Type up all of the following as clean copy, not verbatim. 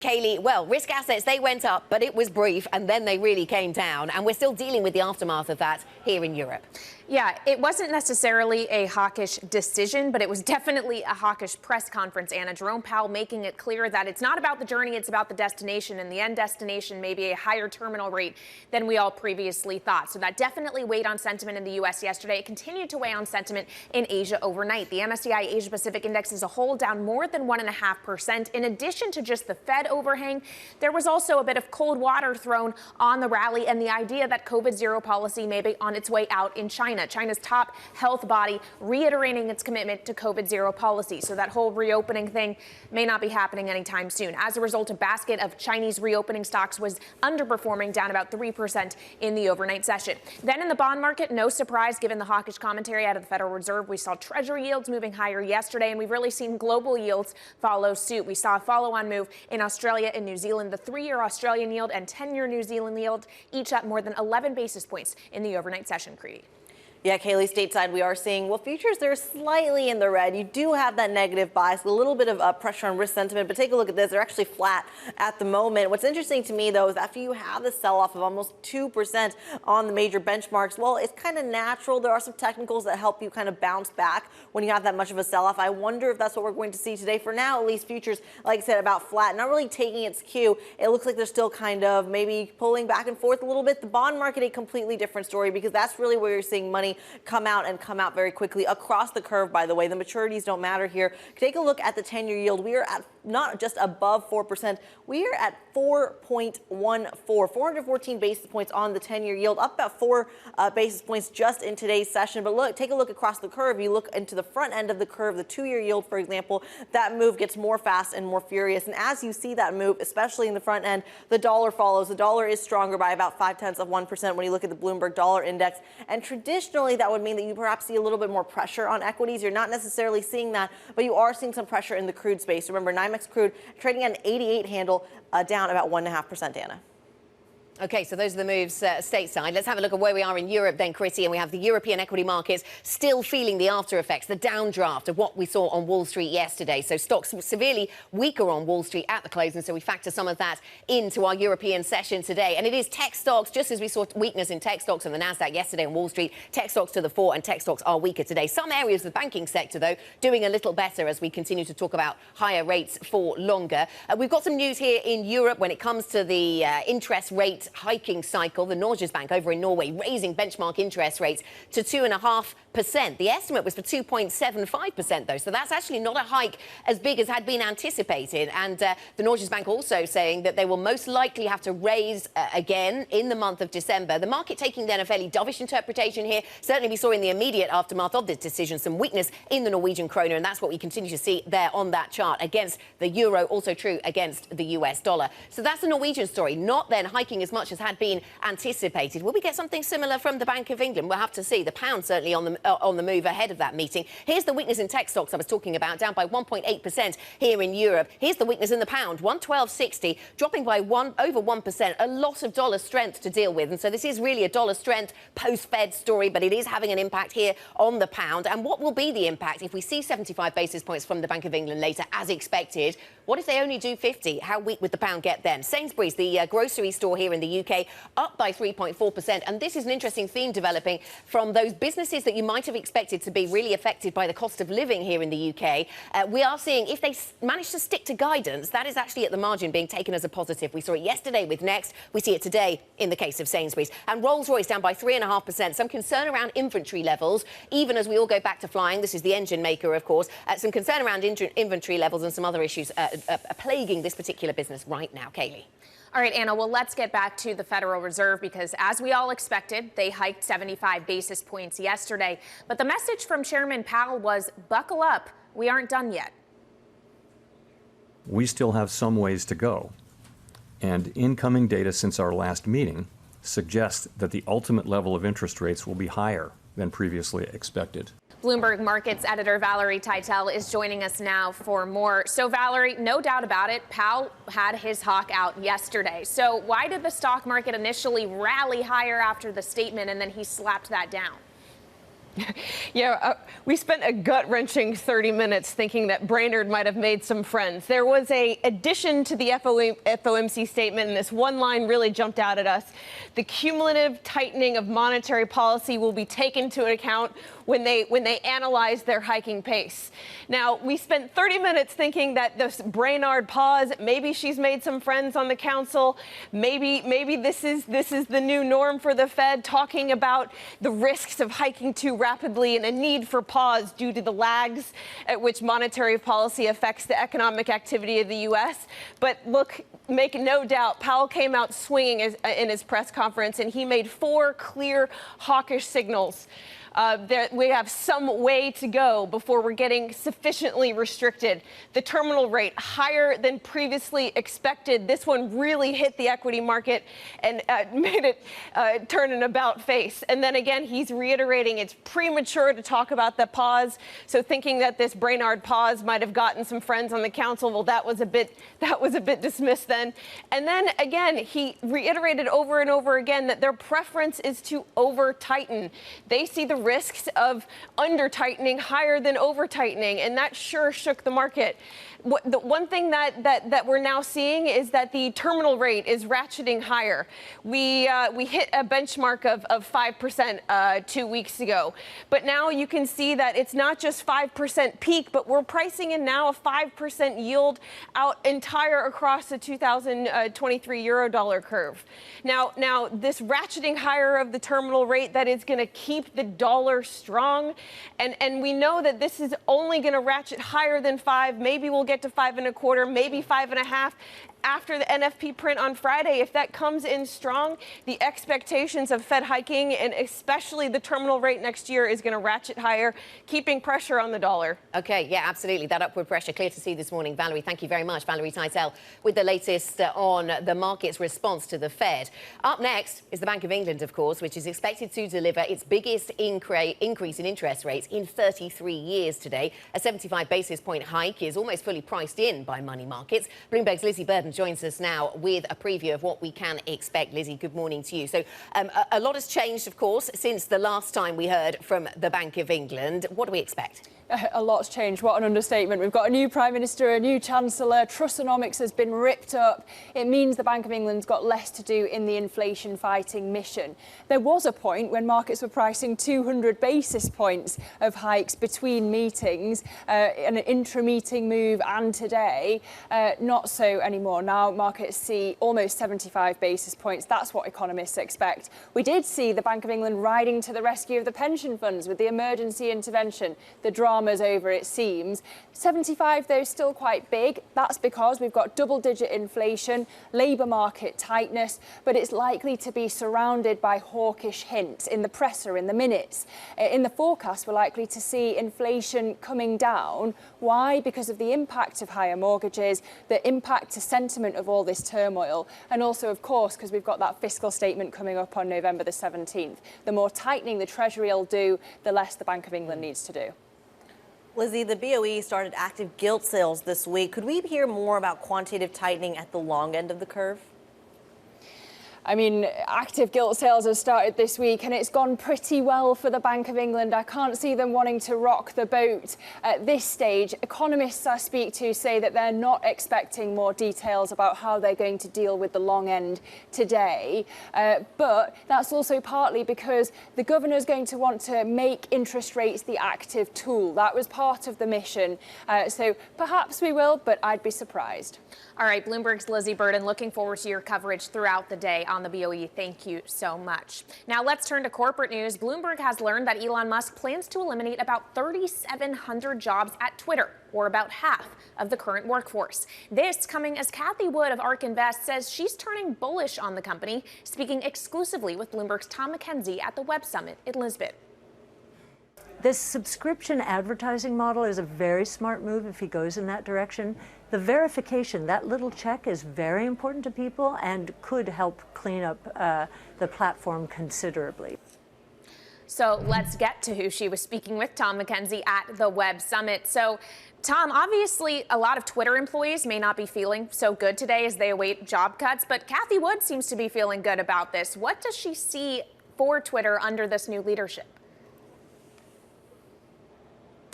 Kaylee, well, risk assets, they went up, but it was brief, and then they really came down. And we're still dealing with the aftermath of that here in Europe. Yeah, it wasn't necessarily a hawkish decision, but it was definitely a hawkish press conference, Anna. Jerome Powell making it clear that it's not about the journey, it's about the destination, and the end destination may be a higher terminal rate than we all previously thought. So that definitely weighed on sentiment in the U.S. yesterday. It continued to weigh on sentiment in Asia overnight. The MSCI Asia Pacific Index as a whole down more than 1.5%. In addition to just the Fed overhang, there was also a bit of cold water thrown on the rally and the idea that COVID zero policy may be on its way out in China. China's top health body reiterating its commitment to COVID zero policy. So that whole reopening thing may not be happening anytime soon. As a result, a basket of Chinese reopening stocks was underperforming, down about 3% in the overnight session. Then in the bond market, no surprise given the hawkish commentary out of the Federal Reserve. We saw Treasury yields moving higher yesterday, and we've really seen global yields follow suit. We saw a follow-on move in Australia and New Zealand. The 3-year Australian yield and 10-year New Zealand yield each up more than 11 basis points in the overnight session, Creedy. Yeah, Kaylee, stateside, we are seeing, well, futures, they're slightly in the red. You do have that negative bias, a little bit of pressure on risk sentiment, but take a look at this. They're actually flat at the moment. What's interesting to me, though, is after you have the sell-off of almost 2% on the major benchmarks, well, it's kind of natural. There are some technicals that help you kind of bounce back when you have that much of a sell-off. I wonder if that's what we're going to see today. For now, at least, futures, like I said, about flat, not really taking its cue. It looks like they're still kind of maybe pulling back and forth a little bit. The bond market, a completely different story, because that's really where you're seeing money come out very quickly across the curve. By the way, the maturities don't matter here. Take a look at the 10-year yield. We are at not just above 4%. We are at 4.14, 414 basis points on the 10-year yield, up about 4 basis points just in today's session. But look, take a look across the curve. You look into the front end of the curve, the 2-year yield, for example, that move gets more fast and more furious. And as you see that move, especially in the front end, the dollar follows. The dollar is stronger by about 0.5% when you look at the Bloomberg Dollar Index. And traditionally, that would mean that you perhaps see a little bit more pressure on equities. You're not necessarily seeing that, but you are seeing some pressure in the crude space. Remember, NYMEX crude trading at an 88 handle, down about 1.5%, Anna. Okay, so those are the moves stateside. Let's have a look at where we are in Europe then, Chrissy. And we have the European equity markets still feeling the after effects, the downdraft of what we saw on Wall Street yesterday. So stocks severely weaker on Wall Street at the close. And so we factor some of that into our European session today. And it is tech stocks, just as we saw weakness in tech stocks on the Nasdaq yesterday on Wall Street. Tech stocks to the fore, and tech stocks are weaker today. Some areas of the banking sector, though, doing a little better as we continue to talk about higher rates for longer. We've got some news here in Europe when it comes to the interest rate hiking cycle. The Norges Bank over in Norway raising benchmark interest rates to 2.5%. The estimate was for 2.75%, though, so that's actually not a hike as big as had been anticipated. And the Norges Bank also saying that they will most likely have to raise again in the month of December. The market taking then a fairly dovish interpretation here. Certainly we saw in the immediate aftermath of this decision some weakness in the Norwegian kroner, and that's what we continue to see there on that chart against the euro, also true against the US dollar. So that's the Norwegian story, not then hiking as much as had been anticipated. Will we get something similar from the Bank of England? We'll have to see. The pound certainly on the move ahead of that meeting. Here's the weakness in tech stocks I was talking about, down by 1.8% here in Europe. Here's the weakness in the pound, 112.60, dropping by over 1%. A lot of dollar strength to deal with. And so this is really a dollar strength post-Fed story, but it is having an impact here on the pound. And what will be the impact if we see 75 basis points from the Bank of England later, as expected? What if they only do 50? How weak would the pound get then? Sainsbury's, the grocery store here in the UK, up by 3.4%. And this is an interesting theme developing from those businesses that you might have expected to be really affected by the cost of living here in the UK. We are seeing if they manage to stick to guidance, that is actually at the margin being taken as a positive. We saw it yesterday with Next. We see it today in the case of Sainsbury's. And Rolls-Royce down by 3.5%. Some concern around inventory levels, even as we all go back to flying. This is the engine maker, of course. Some concern around inventory levels and some other issues plaguing this particular business right now. Kaylee. All right, Anna, well, let's get back to the Federal Reserve because, as we all expected, they hiked 75 basis points yesterday. But the message from Chairman Powell was, buckle up, we aren't done yet. We still have some ways to go. And incoming data since our last meeting suggests that the ultimate level of interest rates will be higher than previously expected. Bloomberg Markets editor Valerie Teitel is joining us now for more. So, Valerie, no doubt about it, Powell had his hawk out yesterday. So why did the stock market initially rally higher after the statement and then he slapped that down? Yeah, we spent a gut-wrenching 30 minutes thinking that Brainerd might have made some friends. There was an addition to the FOMC statement, and this one line really jumped out at us. The cumulative tightening of monetary policy will be taken into account when they analyze their hiking pace. Now, we spent 30 minutes thinking that this Brainerd pause, maybe she's made some friends on the council, maybe this is the new norm for the Fed, talking about the risks of hiking too rapidly and a need for pause due to the lags at which monetary policy affects the economic activity of the U.S. But look, make no doubt, Powell came out swinging in his press conference, and he made 4 clear hawkish signals. We have some way to go before we're getting sufficiently restricted. The terminal rate higher than previously expected. This one really hit the equity market and made it turn an about face. And then again, he's reiterating it's premature to talk about the pause. So thinking that this Brainerd pause might have gotten some friends on the council, well, that was a bit dismissed then. And then again, he reiterated over and over again that their preference is to over tighten. They see the risks of under tightening higher than over tightening, and that sure shook the market. The one thing that we're now seeing is that the terminal rate is ratcheting higher. We hit a benchmark of 5% 2 weeks ago, but now you can see that it's not just 5% peak, but we're pricing in now a 5% yield out entire across the 2023 euro-dollar curve. Now this ratcheting higher of the terminal rate, that is going to keep the dollar strong, and we know that this is only going to ratchet higher than 5. Maybe we'll get to 5.25, maybe 5.5 after the NFP print on Friday. If that comes in strong, the expectations of Fed hiking and especially the terminal rate next year is going to ratchet higher, keeping pressure on the dollar. Okay, yeah, absolutely. That upward pressure clear to see this morning. Valerie, thank you very much. Valerie Teitel with the latest on the market's response to the Fed. Up next is the Bank of England, of course, which is expected to deliver its biggest increase in interest rates in 33 years today. A 75 basis point hike is almost fully priced in by money markets. Bloomberg's Lizzie Burden joins us now with a preview of what we can expect. Lizzie, good morning to you. So a lot has changed, of course, since the last time we heard from the Bank of England. What do we expect? A lot's changed. What an understatement. We've got a new Prime Minister, a new Chancellor. Trussonomics has been ripped up. It means the Bank of England's got less to do in the inflation-fighting mission. There was a point when markets were pricing 200 basis points of hikes between meetings, an intra-meeting move, and today. Not so anymore. Now markets see almost 75 basis points. That's what economists expect. We did see the Bank of England riding to the rescue of the pension funds with the emergency intervention. The drama's over, it seems. 75, though, still quite big. That's because we've got double-digit inflation, labour market tightness, but it's likely to be surrounded by hawkish hints in the presser, in the minutes. In the forecast, we're likely to see inflation coming down. Why? Because of the impact of higher mortgages, the impact to sentiment of all this turmoil, and also, of course, because we've got that fiscal statement coming up on November the 17th. The more tightening the Treasury will do, the less the Bank of England needs to do. Lizzie, the BOE started active gilt sales this week. Could we hear more about quantitative tightening at the long end of the curve? I mean, active gilt sales have started this week and it's gone pretty well for the Bank of England. I can't see them wanting to rock the boat at this stage. Economists I speak to say that they're not expecting more details about how they're going to deal with the long end today. But that's also partly because the governor's going to want to make interest rates the active tool. That was part of the mission. So perhaps we will, but I'd be surprised. All right, Bloomberg's Lizzie Burden, looking forward to your coverage throughout the day on the BOE. Thank you so much. Now let's turn to corporate news. Bloomberg has learned that Elon Musk plans to eliminate about 3,700 jobs at Twitter, or about half of the current workforce. This coming as Cathie Wood of ARK Invest says she's turning bullish on the company, speaking exclusively with Bloomberg's Tom McKenzie at the Web Summit in Lisbon. This subscription advertising model is a very smart move if he goes in that direction. The verification, that little check, is very important to people and could help clean up the platform considerably. So let's get to who she was speaking with, Tom McKenzie at the Web Summit. So Tom, obviously a lot of Twitter employees may not be feeling so good today as they await job cuts, but Cathie Wood seems to be feeling good about this. What does she see for Twitter under this new leadership?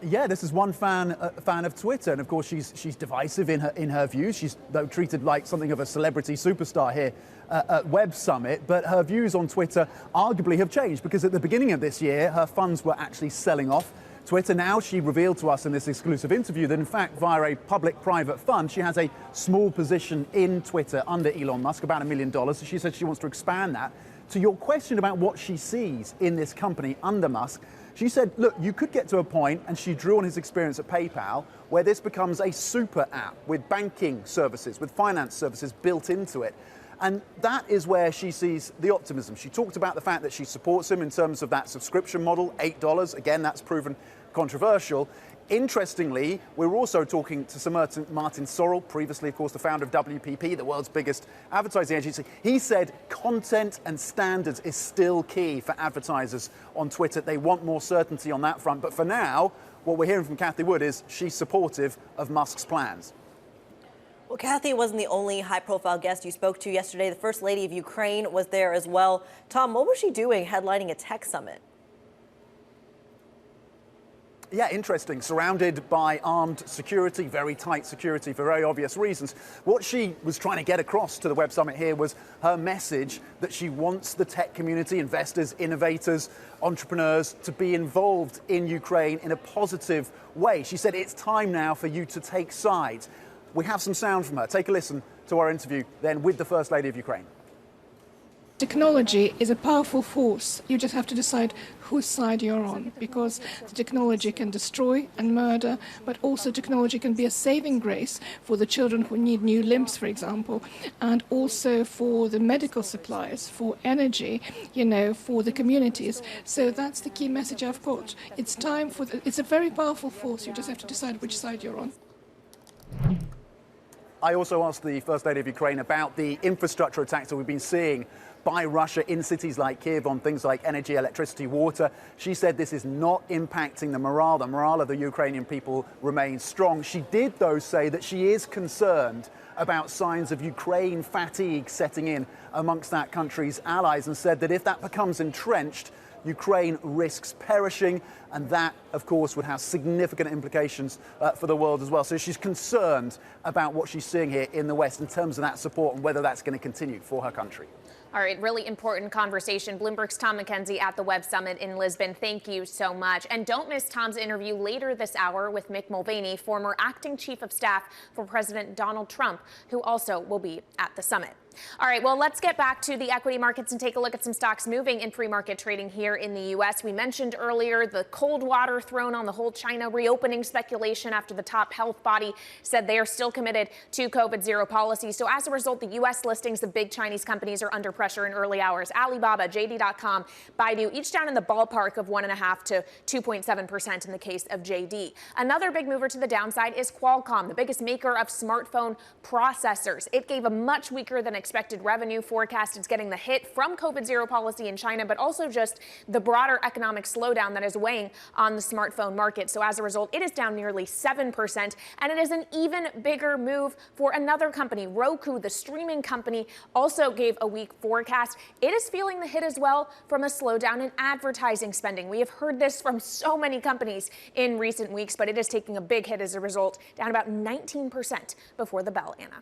Yeah, this is one fan of Twitter, and of course she's divisive in her views. She's though treated like something of a celebrity superstar here at Web Summit, but her views on Twitter arguably have changed because at the beginning of this year her funds were actually selling off Twitter. Now she revealed to us in this exclusive interview that in fact via a public-private fund she has a small position in Twitter under Elon Musk, about $1 million. So she said she wants to expand that. To your question about what she sees in this company under Musk, she said, look, you could get to a point, and she drew on his experience at PayPal, where this becomes a super app with banking services, with finance services built into it. And that is where she sees the optimism. She talked about the fact that she supports him in terms of that subscription model, $8. Again, that's proven controversial. Interestingly, we're also talking to Sir Martin Sorrell, previously, of course, the founder of WPP, the world's biggest advertising agency. He said content and standards is still key for advertisers on Twitter. They want more certainty on that front. But for now, what we're hearing from Cathie Wood is she's supportive of Musk's plans. Well, Cathie wasn't the only high-profile guest you spoke to yesterday. The First Lady of Ukraine was there as well. Tom, what was she doing headlining a tech summit? Yeah, interesting. Surrounded by armed security, very tight security for very obvious reasons. What she was trying to get across to the Web Summit here was her message that she wants the tech community, investors, innovators, entrepreneurs to be involved in Ukraine in a positive way. She said, it's time now for you to take sides. We have some sound from her. Take a listen to our interview then with the First Lady of Ukraine. Technology is a powerful force. You just have to decide whose side you're on, because the technology can destroy and murder, but also technology can be a saving grace for the children who need new limbs, for example, and also for the medical supplies, for energy, for the communities. So that's the key message I've got. It's time for it's a very powerful force. You just have to decide which side you're on. I also asked the First Lady of Ukraine about the infrastructure attacks that we've been seeing by Russia in cities like Kiev on things like energy, electricity, water. She said this is not impacting the morale. The morale of the Ukrainian people remains strong. She did, though, say that she is concerned about signs of Ukraine fatigue setting in amongst that country's allies, and said that if that becomes entrenched, Ukraine risks perishing, and that, of course, would have significant implications for the world as well. So she's concerned about what she's seeing here in the West in terms of that support and whether that's going to continue for her country. All right, really important conversation. Bloomberg's Tom McKenzie at the Web Summit in Lisbon. Thank you so much. And don't miss Tom's interview later this hour with Mick Mulvaney, former acting chief of staff for President Donald Trump, who also will be at the summit. All right, well, let's get back to the equity markets and take a look at some stocks moving in pre-market trading here in the U.S. We mentioned earlier the cold water thrown on the whole China reopening speculation after the top health body said they are still committed to COVID-0 policy. So as a result, the U.S. listings of big Chinese companies are under pressure in early hours. Alibaba, JD.com, Baidu, each down in the ballpark of 1.5% to 2.7% in the case of JD. Another big mover to the downside is Qualcomm, the biggest maker of smartphone processors. It gave a much weaker than expected revenue forecast. It's getting the hit from COVID-0 policy in China, but also just the broader economic slowdown that is weighing on the smartphone market. So as a result, it is down nearly 7%, and it is an even bigger move for another company. Roku, the streaming company, also gave a weak forecast. It is feeling the hit as well from a slowdown in advertising spending. We have heard this from so many companies in recent weeks, but it is taking a big hit as a result, down about 19% before the bell, Anna.